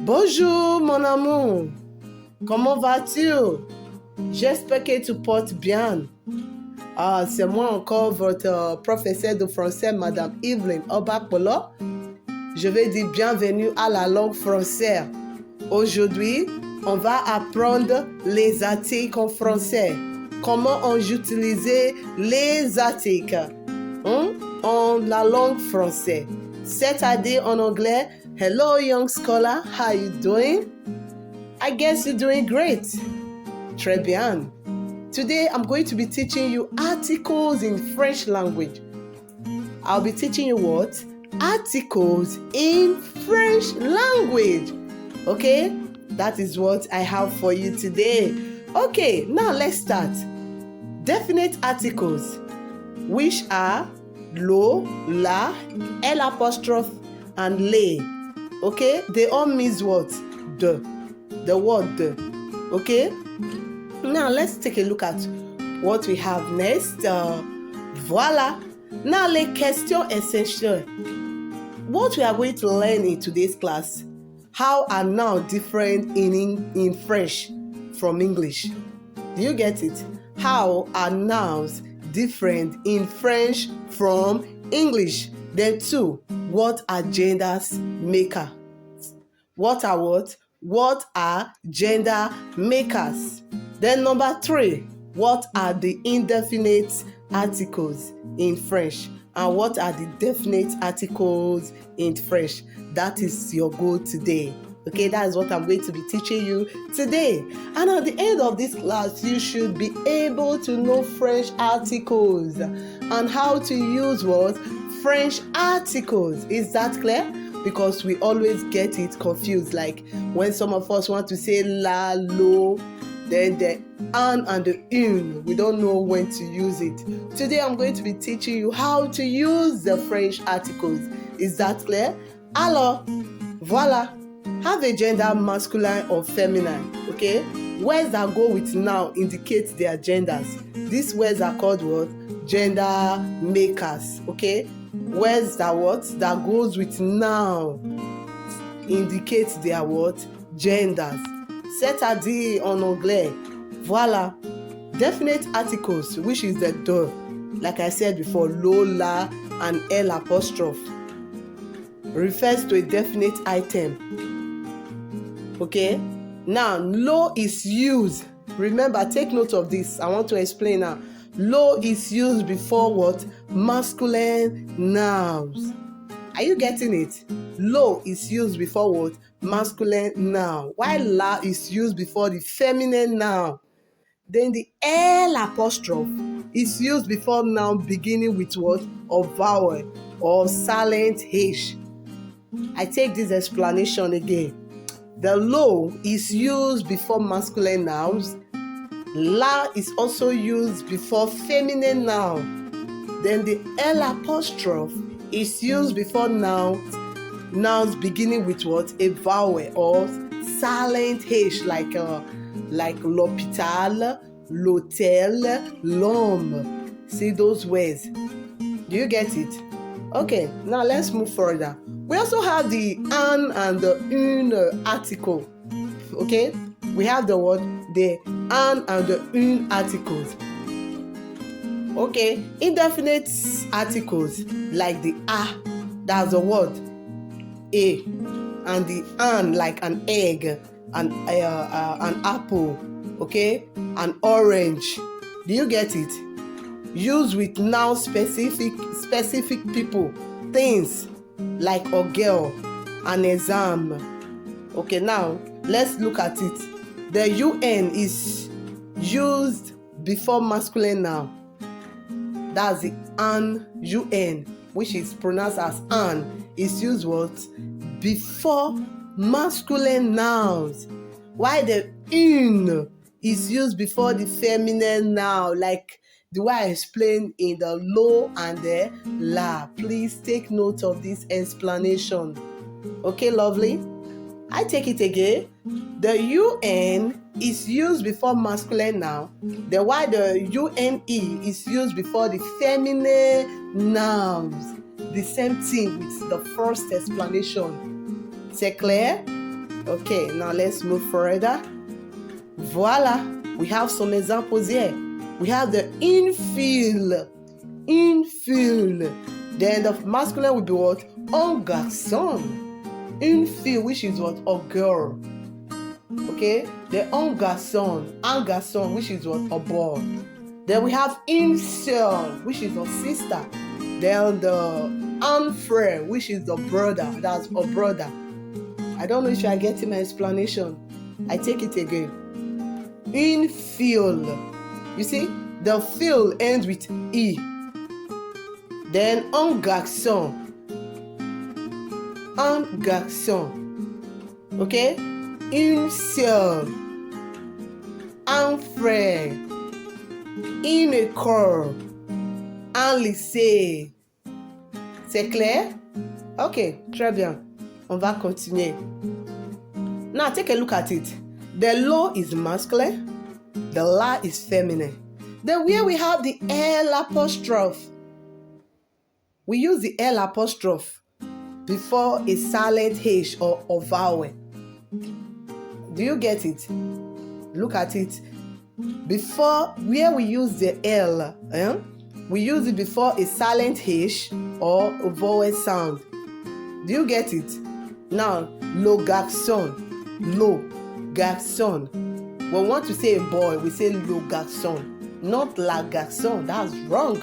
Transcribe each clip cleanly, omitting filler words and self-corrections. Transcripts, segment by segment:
Bonjour mon amour, comment vas-tu? J'espère que tu portes bien. C'est moi encore votre professeur de français, Madame Evelyn Obakpolo. Je vais dire bienvenue à la langue française. Aujourd'hui, on va apprendre les articles en français. Comment on utilise les articles en la langue française. C'est-à-dire en anglais, hello young scholar, how you doing? I guess you're doing great. Très bien. Today I'm going to be teaching you articles in French language. I'll be teaching you what? Articles in French language. Okay? That is what I have for you today. Okay, now let's start. Definite articles, which are lo, la, l apostrophe, and les. Okay? They all mean what? The word the. Okay? Now let's take a look at what we have next. Voila. Now les questions essentielles. What we are going to learn in today's class, how are nouns different in French from English? Do you get it? How are nouns different in French from English? Then two, what are genders makers? What are what? What are gender makers? Then number three, what are the indefinite articles in French? And what are the definite articles in French? That is your goal today. Okay, that is what I'm going to be teaching you today. And at the end of this class, you should be able to know French articles and how to use what? French articles. Is that clear? Because we always get it confused. Like when some of us want to say la, lo, then the an and the une, we don't know when to use it. Today I'm going to be teaching you how to use the French articles. Is that clear? Alors, voilà. Have a gender masculine or feminine. Okay? Words that go with noun indicate their genders. These words are called what? Gender makers. Okay? Words that what? That goes with noun indicate their what? Genders. C'est-à-dire en anglais, voilà. Definite articles, which is the de, like I said before, lo, la, and l apostrophe, refers to a definite item. Okay? Now, lo is used. Remember, take note of this. I want to explain now. Lo is used before what? Masculine nouns. Are you getting it? Lo is used before what? Masculine noun. While la is used before the feminine noun. Then the l apostrophe is used before noun beginning with what? Or vowel or silent h. I take this explanation again. The lo is used before masculine nouns. La is also used before feminine noun. Then the l apostrophe is used before nouns beginning with what? A vowel or silent h, like l'hôpital, l'hôtel, l'homme. See those words? Do you get it? Okay, now let's move further. We also have the an and the une article. Okay, we have the what? The an and the une articles. Okay, indefinite articles like the a, that's the word a, and the an like an egg, an apple, okay, an orange. Do you get it? Used with noun specific people, things like a girl, an exam. Okay, now let's look at it. The un is used before masculine noun. That's the an, which is pronounced as an, is used what? Before masculine nouns. While the une is used before the feminine noun, like the way I explained in the lo and the la. Please take note of this explanation. Okay, lovely? I take it again. The un is used before masculine noun, then while the une is used before the feminine nouns. The same thing with the first explanation. C'est clair? Okay, now let's move further. Voila, we have some examples here. We have the infill. Then the masculine will be what? Un garçon. Infill, which is what? A girl. Okay, the un garçon, which is what? A boy. Then we have une sœur, which is a sister. Then the un frère, which is the brother. That's a brother. I don't know if you are getting my explanation. I take it again. Une fille. You see, the fille ends with E. Then un garçon. Okay? Une sœur. Un frère. Une école. Un lycée. C'est clair? Ok, très bien. On va continuer. Now take a look at it. The law is masculine. The la is feminine. Then where we have the L apostrophe. We use the L apostrophe before a silent H or vowel. Do you get it? Look at it. Before, where we use the L, we use it before a silent H or a vowel sound. Do you get it? Now, le garçon. When we want to say a boy, we say le garçon, not la garçon. That's wrong.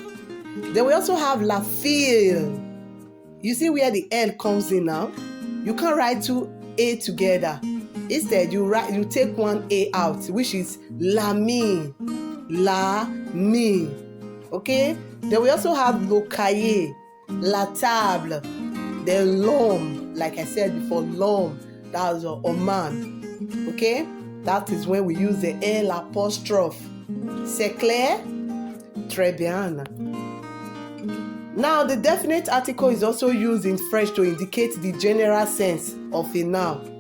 Then we also have la fille. You see where the L comes in now? You can't write two A together. Instead, you take one A out, which is l'ami. Okay? Then we also have le cahier, la table, the l'homme. Like I said before, l'homme. That's a man. Okay? That is when we use the L apostrophe. C'est clair? Très bien. Now, the definite article is also used in French to indicate the general sense of a noun.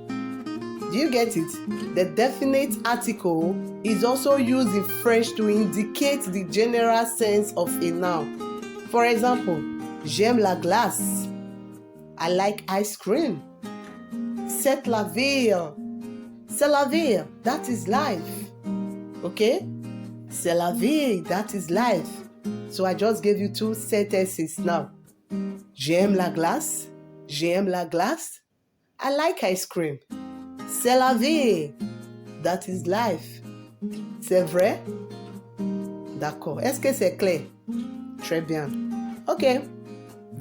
Do you get it? The definite article is also used in French to indicate the general sense of a noun. For example, j'aime la glace. I like ice cream. C'est la vie. C'est la vie. That is life. Okay? C'est la vie. That is life. So I just gave you two sentences now. J'aime la glace. J'aime la glace. I like ice cream. C'est la vie. That is life. C'est vrai? D'accord. Est-ce que c'est clair? Très bien. Okay.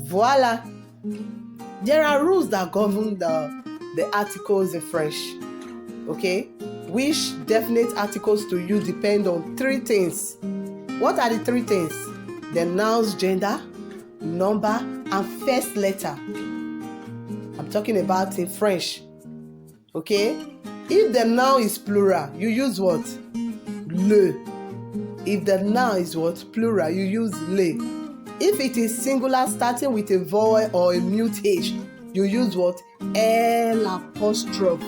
Voilà. There are rules that govern the articles in French. Okay? Which definite articles to use depend on three things. What are the three things? The noun's gender, number, and first letter. I'm talking about in French. Okay? If the noun is plural, you use what? Le. If the noun is what? Plural, you use le. If it is singular starting with a vowel or a mute H, you use what? L apostrophe.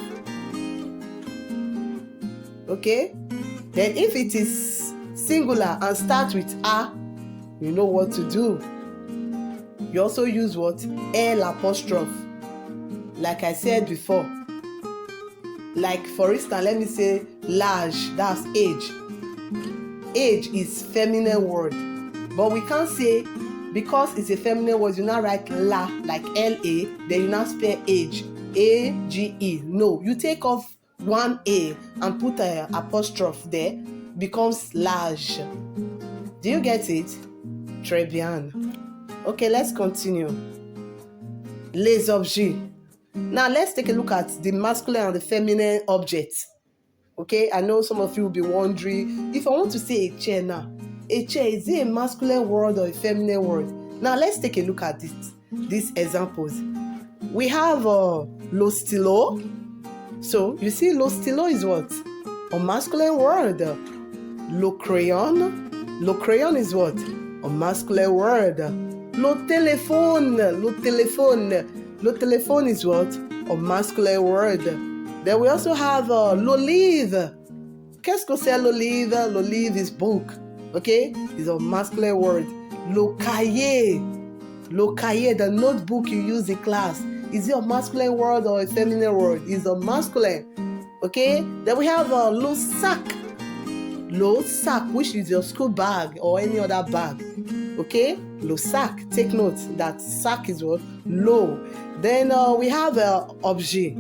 Okay? Then if it is singular and starts with A, you know what to do. You also use what? L apostrophe. Like I said before. Like for instance, let me say l'âge, that's age. Age is feminine word. But we can't say, because it's a feminine word, you now write la, like L-A, then you now spell age, A-G-E. No, you take off one A and put an apostrophe there, becomes l'âge. Do you get it? Très bien. Okay, let's continue. Les objets. Now, let's take a look at the masculine and the feminine objects. Okay, I know some of you will be wondering, if I want to say a chair now, a chair, is it a masculine word or a feminine word? Now, let's take a look at these examples. We have lo stylo. So, you see, lo stylo is what? A masculine word. Le crayon. Le crayon is what? A masculine word. Le téléphone. Le téléphone. Le téléphone is what? A masculine word. Then we also have l'olive. Qu'est-ce que c'est l'olive? L'olive is book. Okay? It's a masculine word. Le cahier. Le cahier, the notebook you use in class, Is it a masculine word or a feminine word? It's a masculine. Okay? Then we have le sac. Le sac, which is your school bag or any other bag. Okay? Le sac. Take note that sac is what? Low. Then we have objet.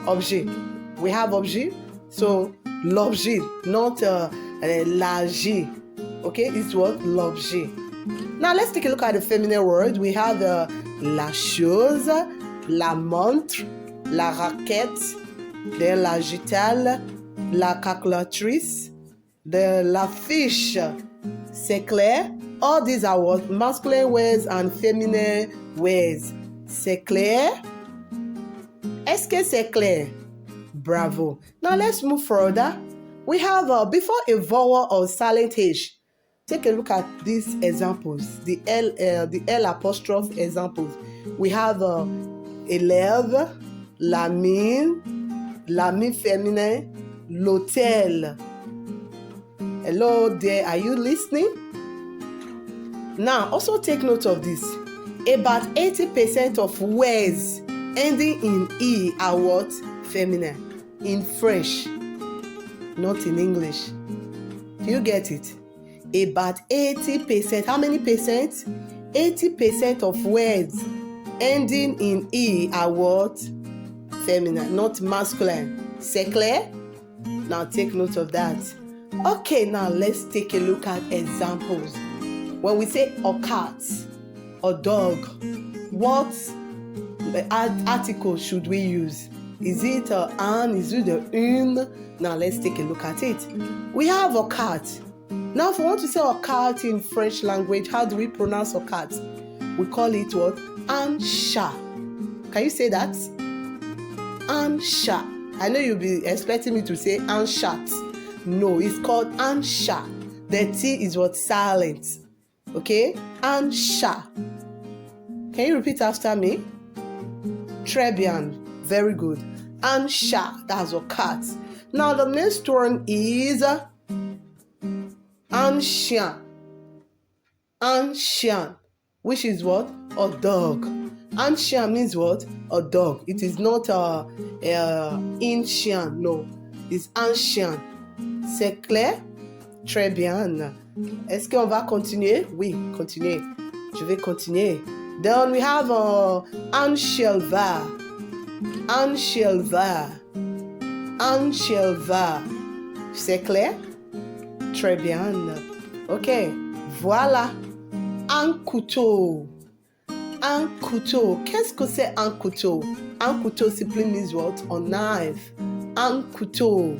Objet. We have objet. So l'objet, not l'agé. Okay? It's what? L'objet. Now let's take a look at the feminine word. We have la chose, la montre, la raquette, then la gitale, la calculatrice, la fiche. C'est clair? All these are what? Masculine words and feminine words. C'est clair? Est-ce que c'est clair? Bravo. Now let's move further. We have before a vowel or silent H. Take a look at these examples, the L apostrophe examples. We have élève, la mine féminin, l'hôtel. Hello there, are you listening? Now, also take note of this. About 80% of words ending in E are what? Feminine. In French, not in English. Do you get it? About 80%. How many percent? 80% of words ending in E are what? Feminine, not masculine. C'est clair? Now take note of that. Okay, now let's take a look at examples. When we say a cat or dog, what article should we use? Is it an? Is it une? Now let's take a look at it. We have a cat. Now, if we want to say a cat in French language, how do we pronounce a cat? We call it what? Un chat. Can you say that? Un chat. I know you'll be expecting me to say un chat. No, it's called un chat. The T is what? Silent. Okay? Un chat. Can you repeat after me? Très bien. Very good. Un chat. That's a cat. Now, the next one is un chien. Un chien, which is what? A dog. Un chien means what? A dog. It is not un chien. No. It's un chien. C'est clair? Très bien. Est-ce qu'on va continuer? Oui, continuez. Je vais continuer. Then we have un cheval. Un cheval. Un cheval. C'est clair? Très bien. Ok. Voilà. Un couteau. Un couteau. Qu'est-ce que c'est un couteau? Un couteau simply means what? A knife. Un couteau.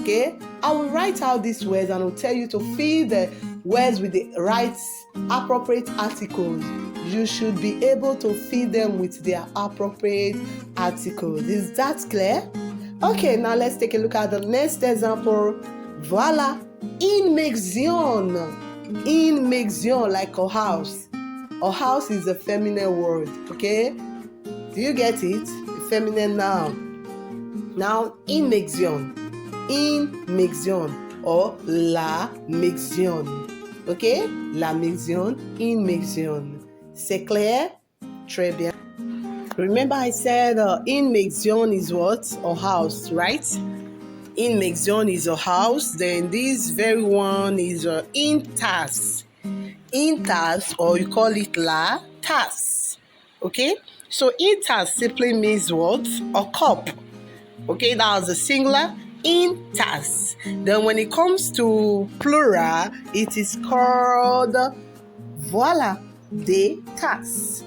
Okay? I will write out these words and I will tell you to fill the words with the right appropriate articles. You should be able to fill them with their appropriate articles. Is that clear? Okay, now let's take a look at the next example. Voilà. Une maison. Une maison, like a house. A house is a feminine word, okay? Do you get it? A feminine noun. Now, une maison. Une maison or la maison. Okay? La maison, une maison. C'est clair? Très bien. Remember I said une maison is what? A house, right? Une maison is a house. Then this very one is une tasse. Une tasse, or you call it la tasse. Okay? So une tasse simply means what? A cup. Okay, that's the singular. Une tasse. Then when it comes to plural, it is called voilà, des tasses.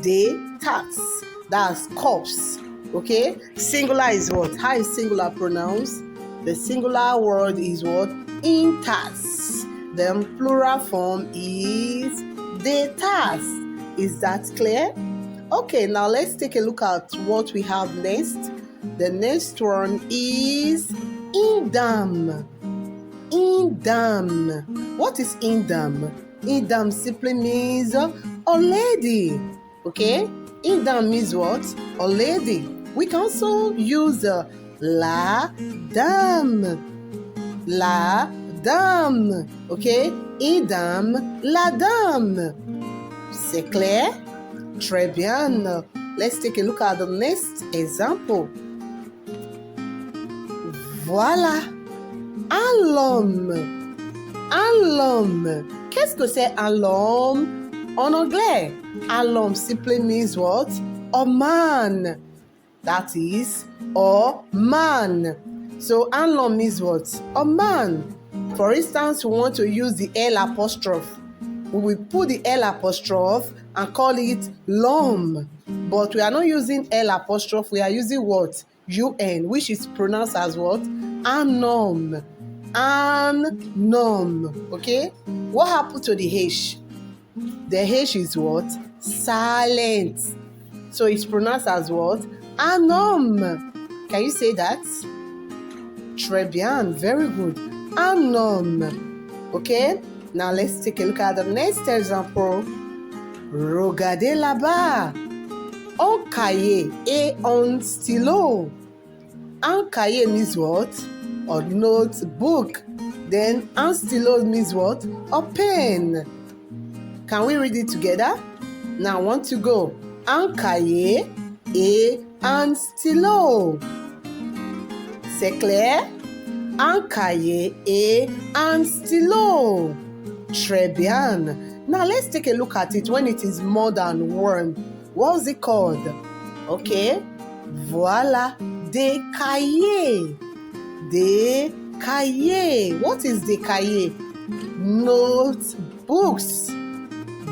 Des tasses. That's cups. Okay? Singular is what? How is singular pronounced? The singular word is what? Une tasse. Then plural form is des tasses. Is that clear? Okay, now let's take a look at what we have next. The next one is une dame. Une dame. What is une dame? Une dame simply means a lady. Okay? Une dame means what? A lady. We can also use la dame. La dame. Okay? Une dame, la dame. C'est clair? Très bien. let's take a look at the next example. Voilà. Un homme. Un homme. Qu'est-ce que c'est un homme en anglais? Un homme simply means what? A man. That is, a man. So un homme means what? A man. For instance, we want to use the L apostrophe. We will put the L apostrophe and call it l'homme. But we are not using L apostrophe, we are using what? UN, which is pronounced as what? Un homme. Un homme. Okay? What happened to the H? The H is what? Silent. So it's pronounced as what? Un homme. Can you say that? Très bien. Very good. Un homme. Okay? Now let's take a look at the next example. Regardez là-bas. Un cahier et un stylo. Un cahier means what? A notebook. Then un stylo means what? A pen. Can we read it together? Now, 1, 2, go. Un cahier et un stylo. C'est clair? Un cahier et un stylo. Très bien. Now, let's take a look at it when it is more than one. What's it called? Okay. Voilà. Des cahiers. Des cahiers. What is des cahiers? Notebooks.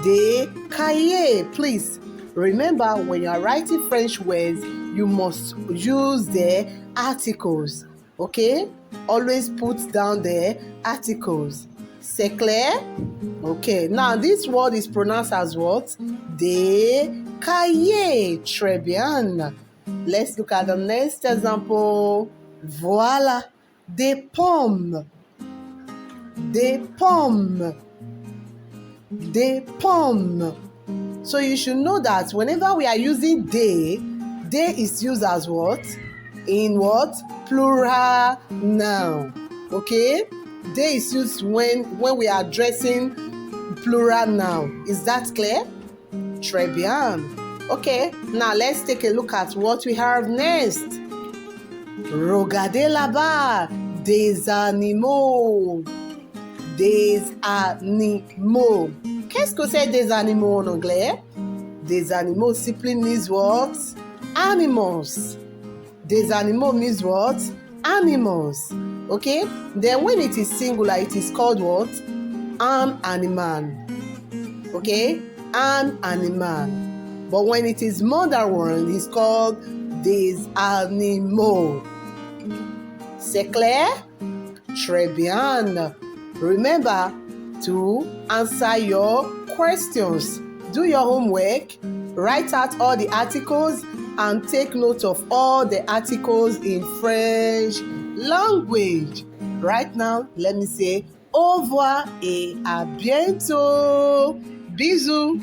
Des cahiers. Please remember, when you are writing French words, you must use the articles. Okay? Always put down the articles. C'est clair? Okay. Now this word is pronounced as what? Des cahiers. Très bien. Let's look at the next example. Voilà. Des pommes. Des pommes. Des pommes. So you should know that whenever we are using they is used as what? In what? Plural noun. Okay? They is used when we are addressing plural noun. Is that clear? Très bien. Okay, now let's take a look at what we have next. Regardez là-bas. Des animaux. Des animaux. Qu'est-ce que c'est des animaux en anglais? Des animaux simply means what? Animals. Des animaux means what? Animals. Okay? Then when it is singular, it is called what? An animal. Okay? An animal. But when it is more than one, it's called des animaux. C'est clair? Très bien. Remember to answer your questions. Do your homework, write out all the articles, and take note of all the articles in French language. Right now, let me say au revoir et à bientôt. Bisous.